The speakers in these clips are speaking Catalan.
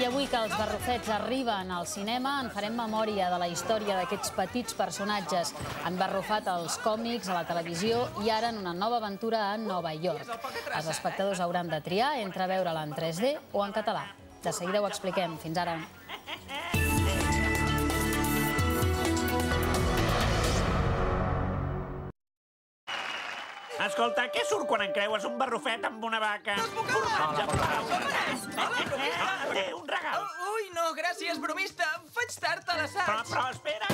avui que els barrufets arriben al cinema en farem memòria de la història d'aquests petits personatges. Han barrufat els còmics, a la televisió i ara en una nova aventura a Nova York. Els espectadors hauran de triar entre veure-la en 3D o en català. De seguida ho expliquem. Fins ara. Escolta, què surt quan encreues un barrufet amb una vaca? Formatge blau. Un regal. Ui, no, gràcies, bromista. Faig tard a l'assaig. Però espera.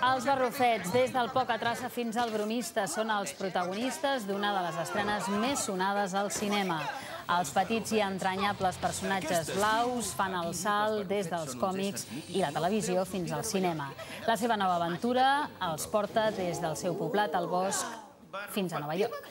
Els barrufets, des del Poca Traça fins al bromista, són els protagonistes d'una de les estrenes més sonades al cinema. Els petits i entranyables personatges blaus fan el salt des dels còmics i la televisió fins al cinema. La seva nova aventura els porta des del seu poblat al bosc fins a Nova York.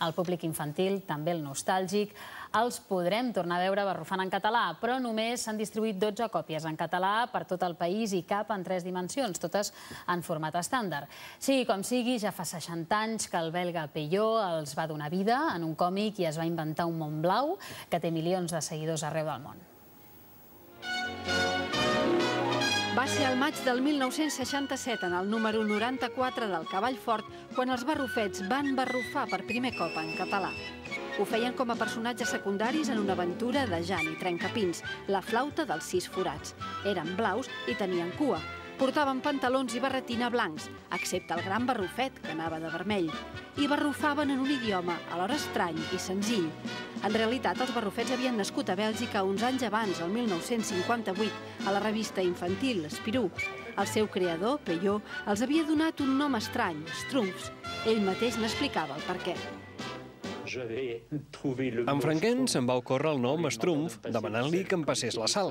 El públic infantil, també el nostàlgic, els podrem tornar a veure barrufant en català, però només s'han distribuït 12 còpies en català per tot el país i cap en 3 dimensions, totes en format estàndard. Sigui com sigui, ja fa 60 anys que el belga Peyo els va donar vida en un còmic i es va inventar un món blau que té milions de seguidors arreu del món. Va ser al maig del 1967, en el número 94 del Cavall Fort, quan els barrufets van barrufar per primer cop en català. Ho feien com a personatges secundaris en una aventura de Jan i Trencapins, la flauta dels 6 forats. Eren blaus i tenien cua. Portaven pantalons i barretina blancs, excepte el gran barrufet, que anava de vermell. I barrufaven en un idioma alhora estrany i senzill. En realitat, els barrufets havien nascut a Bèlgica uns anys abans, el 1958, a la revista infantil Spirou. El seu creador, Peyo, els havia donat un nom estrany, Schtroumpfs. Ell mateix n'explicava el perquè. En Franquet se'm va ocórrer el nom Schtroumpf demanant-li que em passés la sal.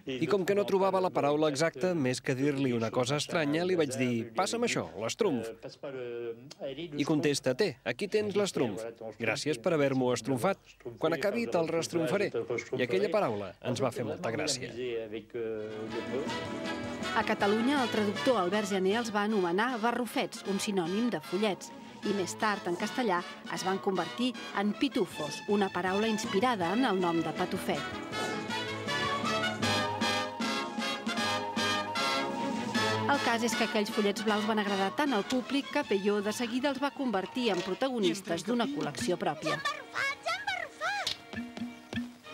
I com que no trobava la paraula exacta, més que dir-li una cosa estranya, li vaig dir, passa'm això, l'Schtroumpf. I contesta, té, aquí tens l'Schtroumpf. Gràcies per haver-m'ho estrumfat. Quan acabi te'l restrumfaré. I aquella paraula ens va fer molta gràcia. A Catalunya, el traductor Albert Gené els va anomenar barrufets, un sinònim de follets. I més tard, en castellà, es van convertir en pitufos, una paraula inspirada en el nom de Patufet. El cas és que aquells follets blaus van agradar tant al públic que Peyo de seguida els va convertir en protagonistes d'una col·lecció pròpia. Ja han barrufat!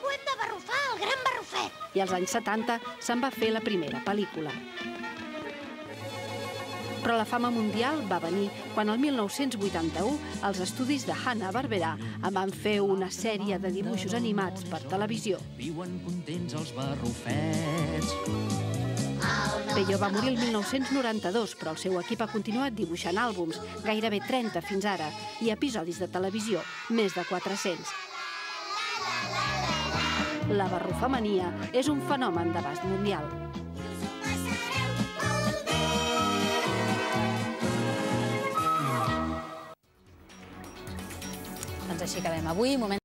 Ho hem de barrufar, el gran barrufet! I als anys 70 se'n va fer la primera pel·lícula. Però la fama mundial va venir quan el 1981 els estudis de Hanna-Barbera en van fer una sèrie de dibuixos animats per televisió. Viuen contents els barrufets. Peyo va morir el 1992, però el seu equip ha continuat dibuixant àlbums, gairebé 30 fins ara, i episodis de televisió, més de 400. La barrufamania és un fenomen d'abast mundial. Doncs així acabem avui. Moment